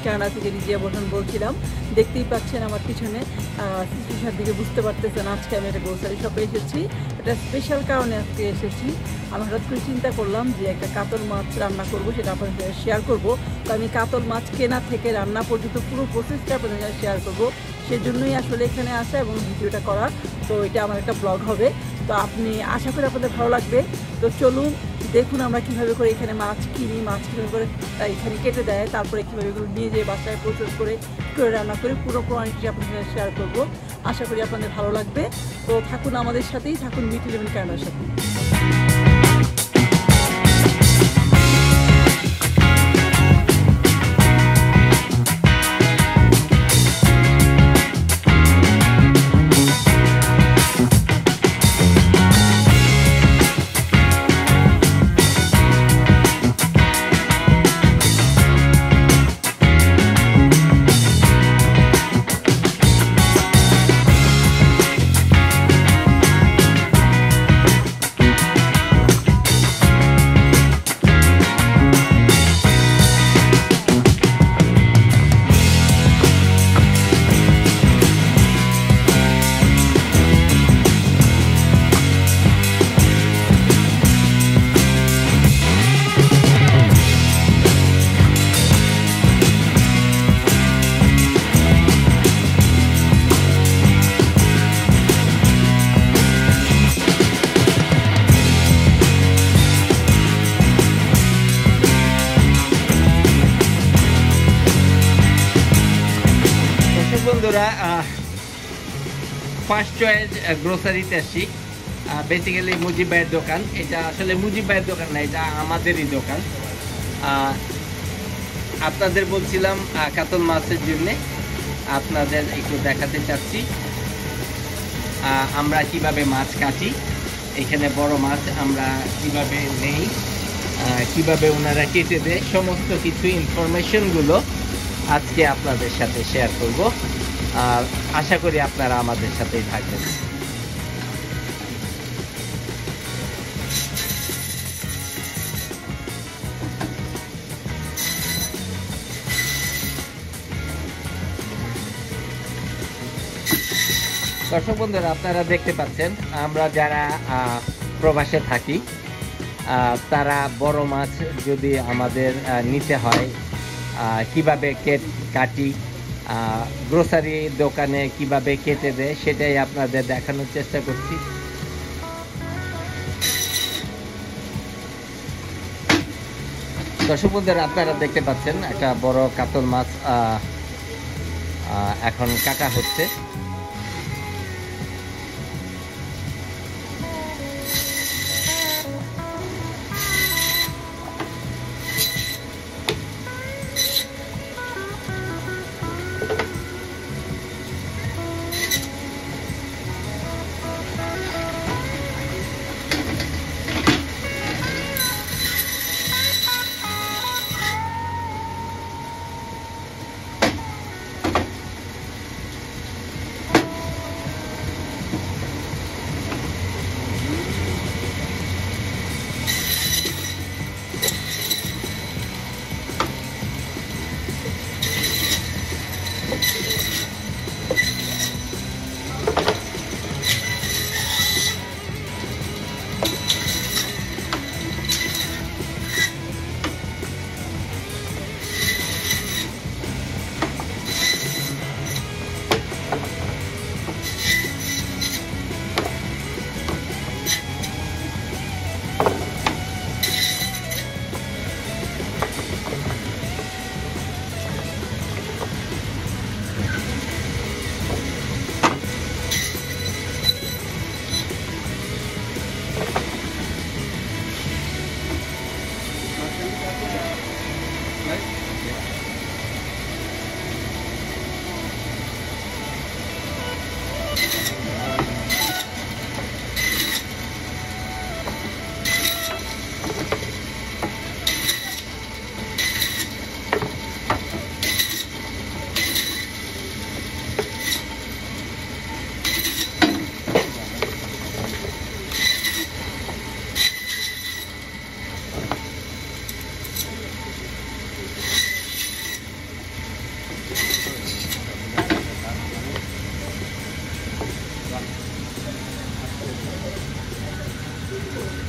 Canada থেকে রিজিয়া বর্ধন বলছিলাম। দেখতেই পাচ্ছেন আমার পিছনে সিচুয়েশন দিকে বুঝতে পারতেছেন আজকে আমি একটা গ্রোসারি শপে এসেছি। এটা স্পেশাল কারণে আজকে এসেছি। আমি হঠাৎ করে চিন্তা করলাম যে একটা কাতল মাছ রান্না করব, সেটা আপনাদের সাথে শেয়ার করব। তো আমি কাতল মাছ কেনা থেকে রান্না পর্যন্ত পুরো প্রসেসটা আপনাদের সাথে শেয়ার করব, সেজন্যই আসলে এখানে আসা এবং ভিডিওটা করা। তো এটা আমার একটা ব্লগ হবে, তো আপনি আশা করি আপনাদের ভালো লাগবে। তো চলুন দেখুন আমরা কীভাবে করে এখানে মাছ কিনি, মাছ কীভাবে করে এখানে কেটে দেয়, তারপরে কীভাবে এগুলো নিয়ে যেয়ে বাসায় প্রসেস করে রান্না করে পুরো প্রণালীটি আপনাদের সাথে শেয়ার করব। আশা করি আপনাদের ভালো লাগবে। তো থাকুন আমাদের সাথেই, থাকুন মিট ইলেভেন কানাডার সাথে। বন্ধুরা, ফার্স্ট চয়েস গ্রোসারিতে আসি। বেসিক্যালি মুজিব ভাইয়ের দোকান। এটা আসলে মুজিব ভাইয়ের দোকান না, এটা আমাদেরই দোকান। আপনাদের বলছিলাম কাতল মাছের জন্যে আপনাদের একটু দেখাতে চাচ্ছি আমরা কিভাবে মাছ কাটি। এখানে বড় মাছ আমরা কিভাবে নেই, কিভাবে ওনারা কেটে দেয়, সমস্ত কিছু ইনফরমেশনগুলো আজকে আপনাদের সাথে শেয়ার করব। আর আশা করি আপনারা আমাদের সাথেই থাকবেন। দর্শক বন্ধুরা, আপনারা দেখতে পাচ্ছেন আমরা যারা প্রবাসে থাকি তারা বড় মাছ যদি আমাদের নিতে হয় কিভাবে কাটি, গ্রোসারি দোকানে কিভাবে কেটে দেয়, সেটাই আপনাদের দেখানোর চেষ্টা করছি। দর্শক বন্ধুরা, আপনারা দেখতে পাচ্ছেন একটা বড় কাতল মাছ এখন কাটা হচ্ছে।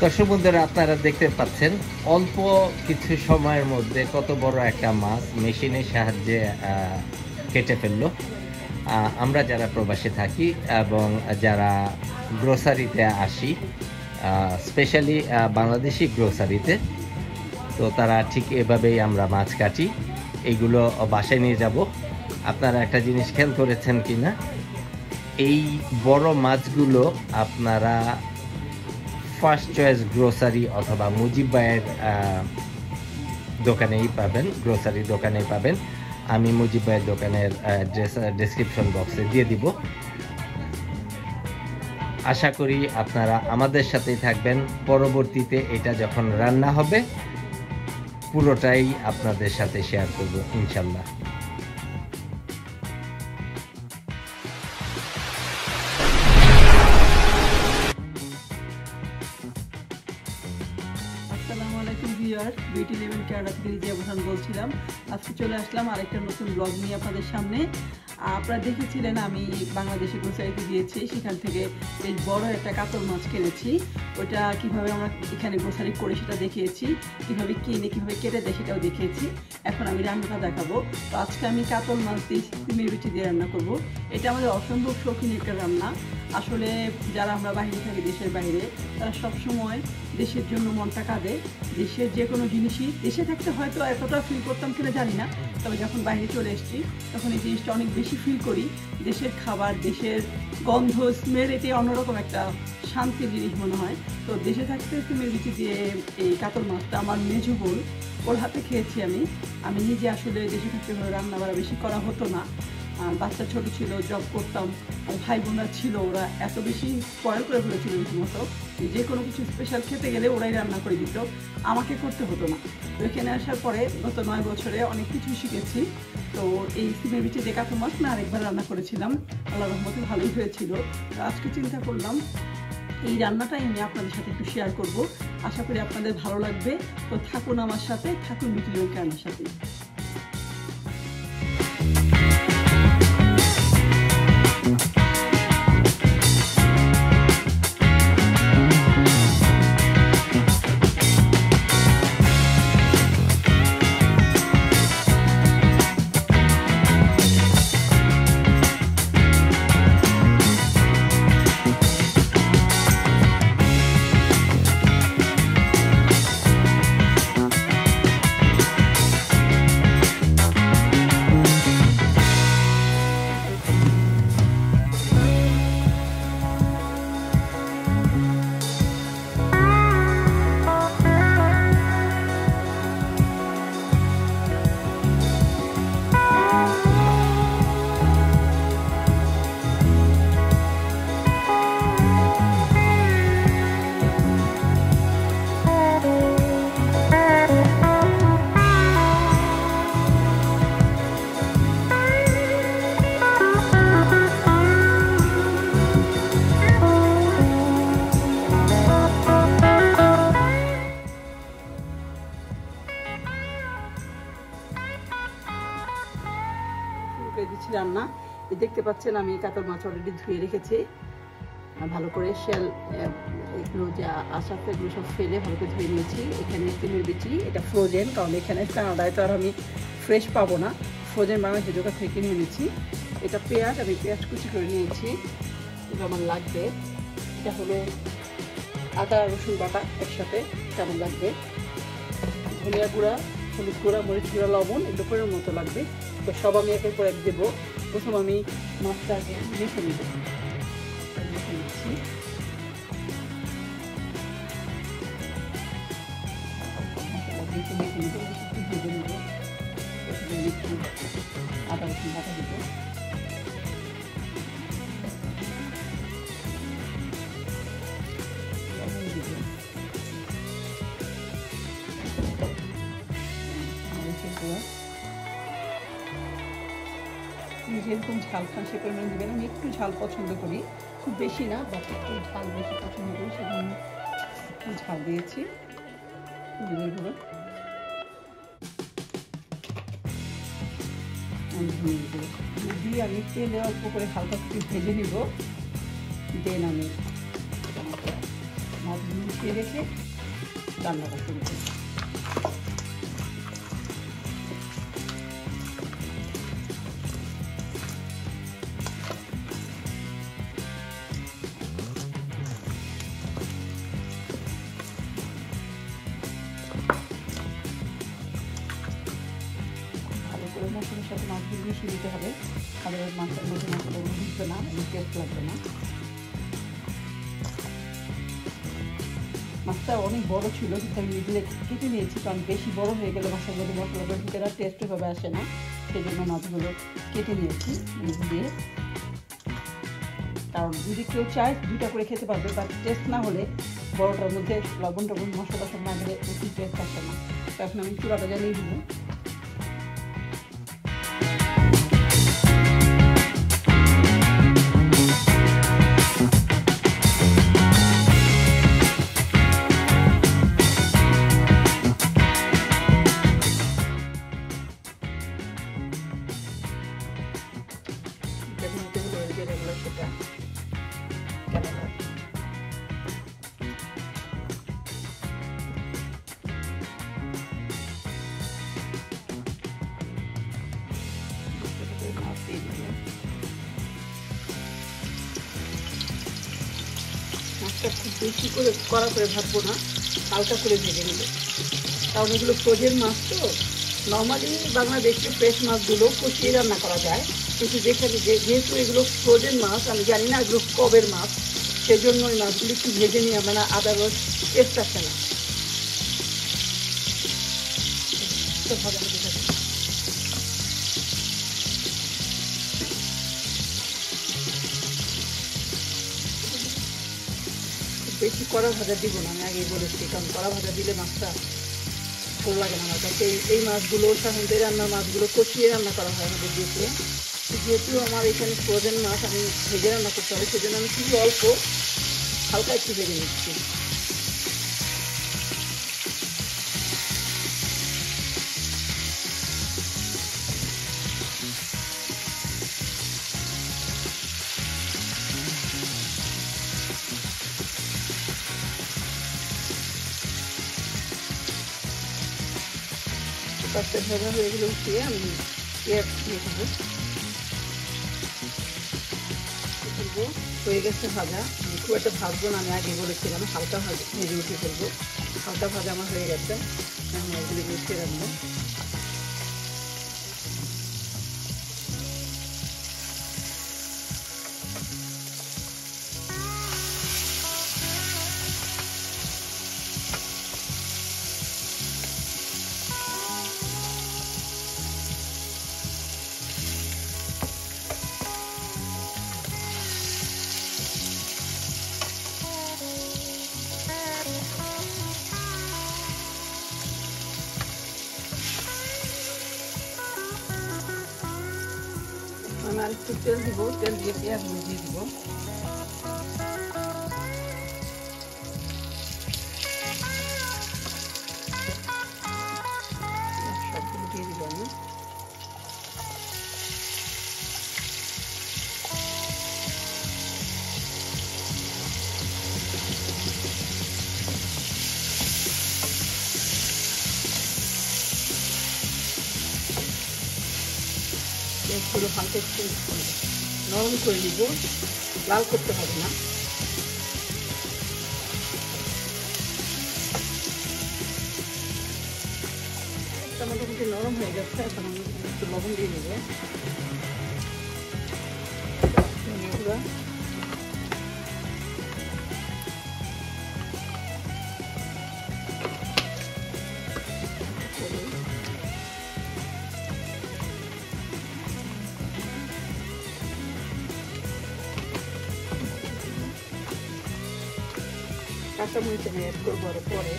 দর্শক বন্ধুরা, আপনারা দেখতে পাচ্ছেন অল্প কিছু সময়ের মধ্যে কত বড় একটা মাছ মেশিনের সাহায্যে কেটে ফেললো। আমরা যারা প্রবাসে থাকি এবং যারা গ্রোসারিতে আসি, স্পেশালি বাংলাদেশি গ্রোসারিতে, তো তারা ঠিক এভাবেই আমরা মাছ কাটি, এইগুলো বাসায় নিয়ে যাব। আপনারা একটা জিনিস খেয়াল করেছেন কি না, এই বড় মাছগুলো আপনারা ফার্স্ট চয়েস গ্রোসারি অথবা মুজিব ভাইয়ের দোকানেই পাবেন, গ্রোসারি দোকানেই পাবেন। আমি মুজিব ভাইয়ের দোকানের ডেসক্রিপশন বক্সে দিয়ে দিব। আশা করি আপনারা আমাদের সাথেই থাকবেন। পরবর্তীতে এটা যখন রান্না হবে পুরোটাই আপনাদের সাথে শেয়ার করব ইনশাল্লাহ। আসসালামু আলাইকুম ভিউয়ার, বিউটি লেভেল কেরালা থেকে রিজিয়া বোসান বলছিলাম। আজকে চলে আসলাম আরেকটা নতুন ব্লগ নিয়ে আপনাদের সামনে। আপনারা দেখেছিলেন আমি বাংলাদেশি গ্রোসারিতে দিয়েছি, সেখান থেকে বেশ বড় একটা কাতল মাছ কিনেছি। ওটা কিভাবে আমরা এখানে গ্রোসারি করে সেটা দেখিয়েছি, কিভাবে কিনে কিভাবে কেটে দেয় সেটাও দেখিয়েছি। এখন আমি রান্নাটা দেখাবো। তো আজকে আমি কাতল মাছ দিয়ে সিমের বিচি দিয়ে রান্না করব। এটা আমাদের অসম্ভব শৌখিন একটা রান্না। আসলে যারা আমরা বাইরে থাকি, দেশের বাইরে, তারা সবসময় দেশের জন্য মনটা কাঁদে। দেশের যে কোনো জিনিসই দেশে থাকতে হয়তো এতটা ফিল করতাম কিনা জানি না, তবে যখন বাইরে চলে এসেছি তখন এই জিনিসটা অনেক বেশি ফিল করি। দেশের খাবার, দেশের গন্ধ, স্মেল, এটি অন্যরকম একটা শান্তির জিনিস মনে হয়। তো দেশে থাকতে সিমের বিচি দিয়ে এই কাতল মাছটা আমার মেজো বোন, ওর হাতে খেয়েছি আমি নিজে। আসলে দেশে থাকতে রান্না বাড়া বেশি করা হতো না, বাচ্চা ছোট ছিল, জব করতাম, ভাই বোনরা ছিল, ওরা এত বেশি স্পয়েল করে ফেলেছিল রীতিমতো। যে কোনো কিছু স্পেশাল খেতে গেলে ওরাই রান্না করে দিত, আমাকে করতে হতো না। তো এখানে আসার পরে গত 9 বছরে অনেক কিছু শিখেছি। তো এই সিমের বিচি দিয়ে কাতল মাছ না আরেকবার রান্না করেছিলাম, আল্লাহর রহমতে ভালোই হয়েছিল। তো আজকে চিন্তা করলাম এই রান্নাটাই আমি আপনাদের সাথে একটু শেয়ার করব। আশা করি আপনাদের ভালো লাগবে। তো থাকুন আমার সাথে, থাকুন বিউটি লেভেল কেরালার সাথে। দিচ্ছি রান্না। দেখতে পাচ্ছেন আমি কাতল মাছ অলরেডি ধুয়ে রেখেছি ভালো করে, শেল এগুলো যা আসাতে এগুলো সব ফেলে ভালো করে ধুয়ে নিয়েছি। এখানে সিমের বিচি, এটা ফ্রোজেন, কারণ এখানে কানাডায় তো আর আমি ফ্রেশ পাবো না, ফ্রোজেন বাংলাদেশের দোকান থেকে কিনে এনেছি। এটা পেঁয়াজ, আমি পেঁয়াজ কুচি করে নিয়েছি, এটা আমার লাগবে। এটা হলো আদা রসুন বাটা একসাথে, কেমন লাগবে। ধনিয়া গুঁড়া, হলুদ গুঁড়া, মরিচ গুঁড়া, লবণ, এগুলো পরিমাণ মতো লাগবে। তো সব আমি একের পর এক দেবো। প্রথম আমি মাছটা আগে মেখে নেব, মেখে নিচ্ছি। মেখে নেব, একটু ভেজে নেব, একটু আদা রসুন বাটা দেবো। যেরকম ঝাল খান সে পরিমাণ দেবেন। আমি একটু ঝাল পছন্দ করি, খুব বেশি না, বাট একটু ঝাল বেশি পছন্দ করি, সেজন্য একটু ঝাল দিয়েছি। হলুদের গুঁড়ো, ধনিয়া গুঁড়ো দিয়ে আমি তেলে অল্প করে হালকা একটু ভেজে নিব। দেন আমি মাছগুলো বসিয়ে রেখে রান্নাটা শুরু করি। মশলার সাথে মাছগুলো মিশিয়ে দিতে হবে, তাহলে মাছের মধ্যে মশলাগুলো ঢুকবে না, টেস্ট লাগবে না। মাছটা অনেক বড় ছিল, কিন্তু আমি মিডিলে কেটে নিয়েছি, কারণ বেশি বড় হয়ে গেলে মাছের মধ্যে মশলাগুলো ঢুকে না, টেস্ট ভাবে আসে না, সেই জন্য মাছগুলো কেটে নিয়েছি দিয়ে। কারণ যদি কেউ চায় 2টা করে খেতে পারবে, বাট টেস্ট না হলে বড়টার মধ্যে লবণ টবণ মশলা সব না দিলে বেশি টেস্ট আসে না। তো এখন আমি চুলাটা জ্বালিয়ে দিব। মাছটা খুব বেশি করে কড়া করে ভাজবো না, হালকা করে ভেজে নেব, কারণ এগুলো ফ্রোজেন মাছ। তো নর্মালি বাংলাদেশে ফ্রেশ মাছগুলো কষিয়ে রান্না করা যায়, কিন্তু যেহেতু এগুলো ফ্রোজেন মাছ, আমি জানি না এগুলো কবের মাছ, সেই জন্য ওই মাছগুলো একটু ভেজে নিয়ে মানে আদারওয়াইজ টেস্ট আসে না। বেশি কড়া ভাজা দিব না, আমি আগেই বলেছি, কারণ কড়া ভাজা দিলে মাছটা ভালো লাগে না আমার কাছে। এই মাছগুলো সাধারণত রান্নার মাছগুলো কষিয়ে রান্না করা হয় আমাদের দিয়েছে। যেহেতু আমার এখানে ফ্রোজেন মাছ আমি ভেজে রান্না করতে হবে, সেজন্য আমি খুবই অল্প হালকা একটু ভেজে নিচ্ছি। পাঁচটা ভাজা হয়ে গেলে উঠিয়ে আমি পেঁয়াজ দিয়ে দেবো। হয়ে গেছে ভাজা, খুব একটা ভাজবো না, আমি আগে বলেছিলাম হালকা ভেজে উঠিয়ে ফেলবো। হালকা ভাজা আমার হয়ে গেছে, আমি এগুলো মিশিয়ে রাখবো। আমি আর একটু তেল দিব, তেল দিয়ে পেঁয়াজগুলো দিয়ে দিব। সবগুলো দিয়ে দিব আমি। পেঁয়াজগুলো হালকা একটু নরম করে নিব, লাল করতে হবে না। মোটামুটি নরম হয়ে গেছে, এখন আমি একটু লবণ দিয়ে নেব। কাঁচামরিচ আমি অ্যাড করবো আরো পরে,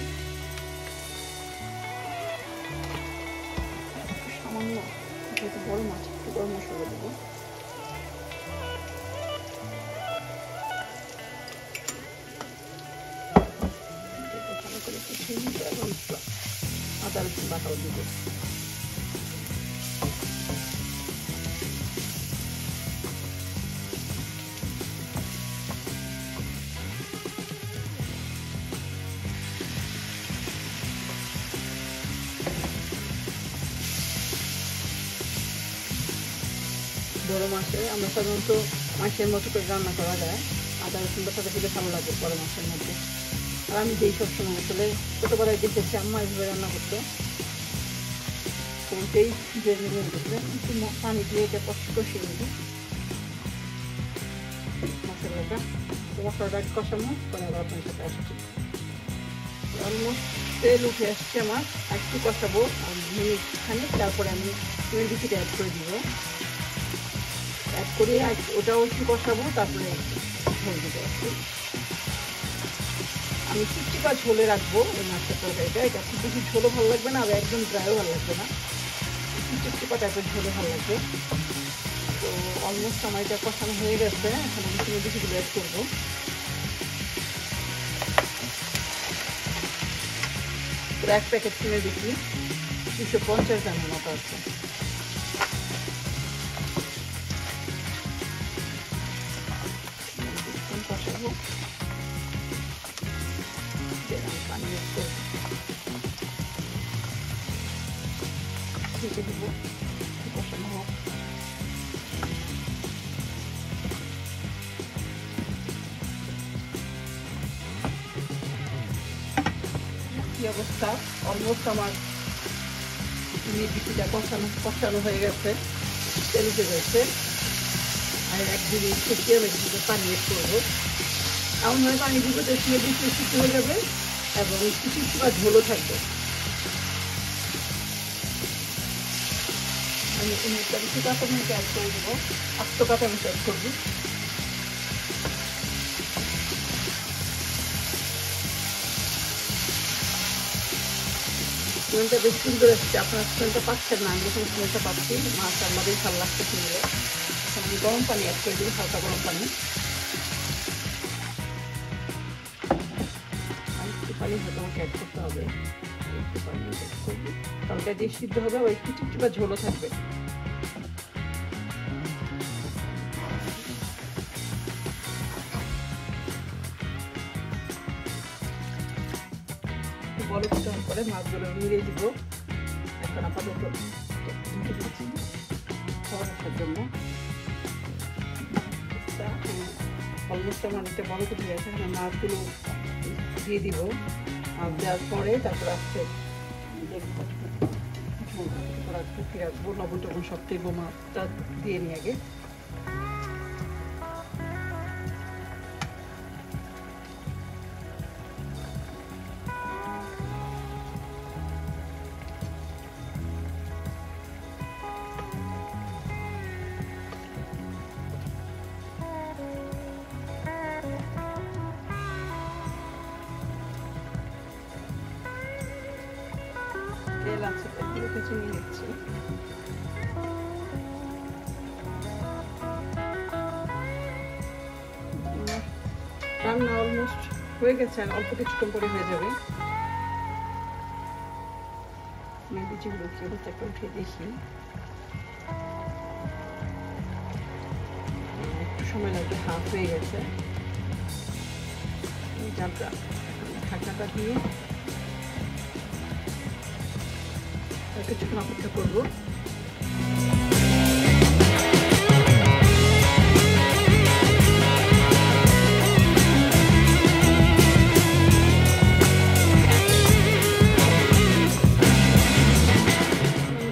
সামান্য, যেহেতু বড় মাছ একটু গরম মশলা দেবো। ভালো করে কষিয়ে নিতে, এবং আদা রসুন বাটাও দেবো। বড় মাছে আমরা সাধারণত মাছের মতো করে রান্না করা যায়, আদা রসুন বাটাটা দিলে ভালো লাগে বড় মাছের মধ্যে। আর আমি যেই সবসময় আসলে ছোটোবেলায় দেখেছি আম্মা এভাবে রান্না করতো। তো সেই যে একটু পানি দিয়ে এটা কষিয়ে নেব মশলাটা কষানো পরে আবার আপনার সাথে আসছি। অলমোস্ট তেল উঠে আসছে আমার, একটু কষাবো আর মিনিট খানিক, তারপরে আমি বিচিটা অ্যাড করে দিব। অ্যাড করে ওটাও একটু কষাবো, তারপরে ঝোল দিতে আসছি। আমি চিপচিপা ঝোলে রাখবো এই মাছের তরকারিটা। এটা খুব বেশি ঝোলও ভালো লাগবে না, আর একদম ড্রাইও ভালো লাগবে না, চিপচিপা টাইপের ঝোলে ভালো লাগবে। তো অলমোস্ট আমার এটা কষানো হয়ে গেছে, এখন আমি চিনি বিচিগুলো অ্যাড করবো। এক প্যাকেট চিনি বিচি 250 গ্রামের মতো আছে। কষাবো, পানি ঢেকে দিব, কষানো হোক। কি অবস্থা, অলমোস্ট আমার বিচিটা কষানো হয়ে গেছে, তেল উঠে গেছে। আর এক দিকে ফুটিয়ে আমি পানি এড করবো, এমনভাবে পানি দিব যে বিচি সিদ্ধ হয়ে যাবে এবং কিছু ঝোলও থাকবে। আমি কিছু কাঁচামরিচ অ্যাড করে দেবো, 8 কাঁচামরিচ অ্যাড করবো। স্মেলটা বেশ সুন্দর আসছে, আপনার স্মেলটা পাচ্ছেন না, আমি যখন স্মেলটা পাচ্ছি মাছ আমাদের ভালো লাগছে স্মেলে। এখন আমি গরম পানি অ্যাড করে দিই, হালকা গরম পানি। একটু পানি হয়তো আমাকে অ্যাড করতে হবে, একটু পানি অ্যাড করবো, তরকারি দিয়ে সিদ্ধ হবে, আবার একটু চিপচিপা ঝোলও থাকবে। বড় কিছুক্ষণ পরে মাছগুলো মিলিয়ে দিব। এখন আপাতত খাওয়ার জন্য অলমোস্ট আমার একটা বড় কিছু গেছে, মাছগুলো দিয়ে দিব। মাছ দেওয়ার পরে তারপর আসছে রাখবো, লবণ টবণ সব দেবো, মাছটা দিয়ে নিয়ে আগে। তেল আছে, একটু চিনি দিচ্ছি। রান্না অলমোস্ট হয়ে গেছে, অল্প কিছুক্ষণ পরে হয়ে যাবে। বিচিগুলো কি অবস্থা একটা উঠে দেখি, একটু সময় লাগবে, হাফ হয়ে গেছে। ঢাকনাটা দিয়ে কিছুক্ষণ অপেক্ষা করবো।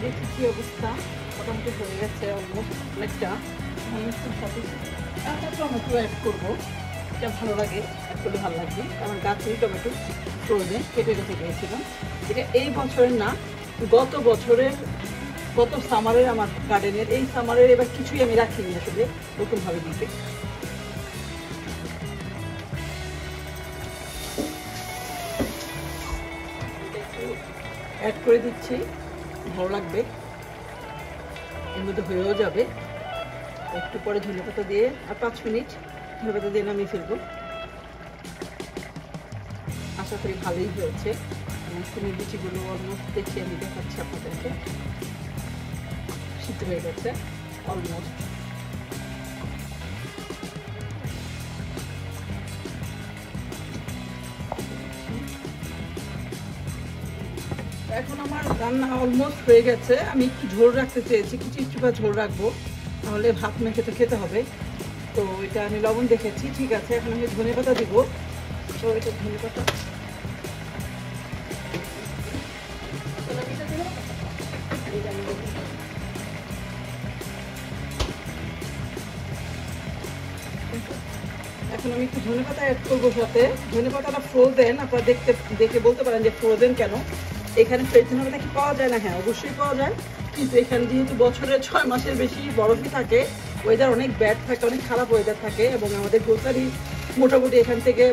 দেখি কি অবস্থা, মোটামুটি হয়ে গেছে অলমোস্ট অনেকটা। টমেটো অ্যাড করবো, এটা ভালো লাগে, অ্যাড করলে ভালো লাগবে। আমার গাছেরই টমেটো ফ্রোজেন কেটে রেখে দিয়েছিলাম। এটা এই বছরের না, গত সামারের আমার গার্ডেনের, এই সামারের এবার কিছুই আমি রাখিনি আসলে নতুনভাবে দিতে। অ্যাড করে দিচ্ছি, ভালো লাগবে, এর মধ্যে হয়েও যাবে। একটু পরে ধনেপাতা দিয়ে আর 5 মিনিট ধনেপাতা দিয়ে নামিয়ে ফেলবো। আশা করি ভালোই হয়েছে। চিনি বিচিগুলো অলমোস্ট দেখি, আমি দেখাচ্ছি আপনাদেরকে, সিদ্ধ হয়ে গেছে অলমোস্ট। এখন আমার রান্না অলমোস্ট হয়ে গেছে। আমি একটু ঝোল রাখতে চেয়েছি, কিছু ঝোল রাখবো, তাহলে ভাত মেখে তো খেতে হবে। তো এটা আমি লবণ দেখেছি, ঠিক আছে। এখন আমি ধনেপাতা দিব। তো এটা ধনেপাতা এখন আমি একটু ধনেপাতা অ্যাড করবো সাথে। ধনেপাতাটা ফ্রোজেন, আপনারা দেখে বলতে পারেন যে ফ্রোজেন কেন। এখানে ফ্রেশ ধনেপাতা কি পাওয়া যায় না? হ্যাঁ, অবশ্যই পাওয়া যায়, কিন্তু এখানে যেহেতু বছরের 6 মাসের বেশি বরফই থাকে, ওয়েদার অনেক ব্যাড থাকে, অনেক খারাপ ওয়েদার থাকে, এবং আমাদের গ্রোসারি মোটামুটি এখান থেকে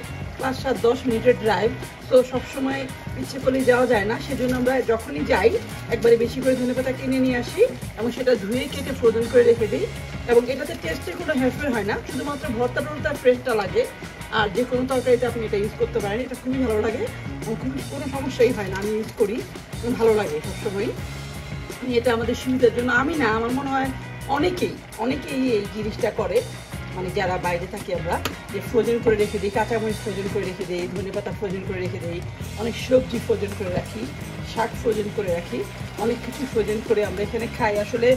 5-7-10 মিনিটের ড্রাইভ। তো সবসময় ইচ্ছে করলে যাওয়া যায় না, সেজন্য আমরা যখনই যাই একবারে বেশি করে ধনেপাতা কিনে নিয়ে আসি এবং সেটা ধুয়ে কেটে ফ্রোজেন করে রেখে দিই। এবং এটাতে টেস্টের কোনো হেরফের হয় না, শুধুমাত্র ভর্তা টর্তা ফ্রেশটা লাগে। আর যে কোনো তরকারিতে আপনি এটা ইউজ করতে পারেন, এটা খুবই ভালো লাগে, কোনো সমস্যাই হয় না। আমি ইউজ করি, ভালো লাগে সবসময়ই। এটা আমাদের সুবিধার জন্য, আমি না, আমার মনে হয় অনেকেই এই জিনিসটা করে, মানে যারা বাইরে থাকি আমরা, যে ফ্রোজেন করে রেখে দিই, কাঁচামরিচ ফ্রোজেন করে রেখে দিই, ধনেপাতা ফ্রোজেন করে রেখে দিই, অনেক সবজি ফ্রোজেন করে রাখি, শাক ফ্রোজেন করে রাখি, অনেক কিছু ফ্রোজেন করে আমরা এখানে খাই। আসলে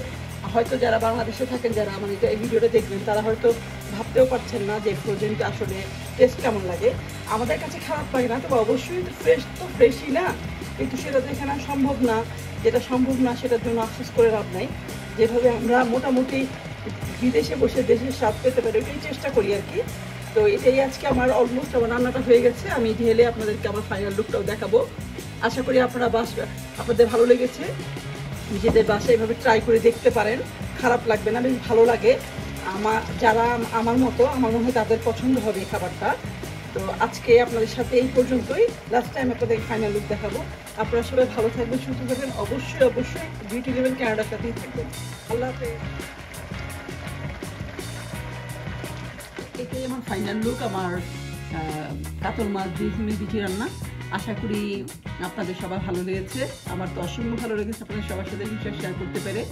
হয়তো যারা বাংলাদেশে থাকেন, যারা মানে এই ভিডিওটা দেখবেন, তারা হয়তো ভাবতেও পারছেন না যে ফ্রোজেনটা আসলে টেস্ট কেমন লাগে। আমাদের কাছে খারাপ লাগে না, তবে অবশ্যই তো ফ্রেশই না, কিন্তু সেটা তো এখানে সম্ভব না। যেটা সম্ভব না সেটার জন্য আফসোস করে লাভ নাই। যেভাবে আমরা মোটামুটি বিদেশে বসে দেশের স্বাদ পেতে পারি, ওইটাই চেষ্টা করি আর কি। তো এটাই আজকে আমার অলমোস্ট আমার রান্নাটা হয়ে গেছে। আমি ঢেলে আপনাদেরকে আমার ফাইনাল লুকটাও দেখাবো। আশা করি আপনাদের ভালো লেগেছে। নিজেদের বাসায় এভাবে ট্রাই করে দেখতে পারেন, খারাপ লাগবে না, বেশ ভালো লাগে। যারা আমার মতো, আমার মনে হয় তাদের পছন্দ হবে এই খাবারটা। তো আজকে আপনাদের সাথে এই পর্যন্তই, লাস্ট টাইম আপনাদের ফাইনাল লুক দেখাবো। আপনারা সবাই ভালো থাকবেন, সুস্থ থাকবেন, অবশ্যই বিউটি লেভেল কানাডার সাথেই থাকবেন। আল্লাহ হাফেজ। এটাই আমার ফাইনাল লুক, আমার কাতল মাছ দিয়ে বিচি রান্না। আশা করি আপনাদের সবার ভালো লেগেছে। আমার তো অসম্ভব ভালো লেগেছে আপনাদের সবার সাথে বিষয় শেয়ার করতে পেরে।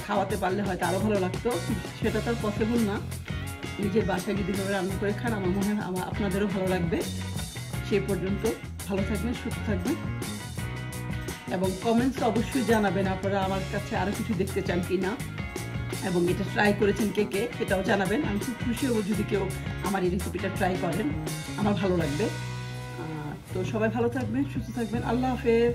খাওয়াতে পারলে হয়তো আরও ভালো লাগতো, সেটা তো পসিবল না। নিজের বাসায় যদি ভাবে রান্না করে খান, আমার মনে হয় আপনাদেরও ভালো লাগবে। সেই পর্যন্ত ভালো থাকবেন, সুস্থ থাকবেন, এবং কমেন্টস অবশ্যই জানাবেন আপনারা আমার কাছে আরও কিছু দেখতে চান কি না, এবং এটা ট্রাই করেছেন কে এটাও জানাবেন। আমি খুব খুশি হব যদি কেউ আমার এই রেসিপিটা ট্রাই করেন, আমার ভালো লাগবে। তো সবাই ভালো থাকবেন, সুস্থ থাকবেন, আল্লাহ হাফেজ।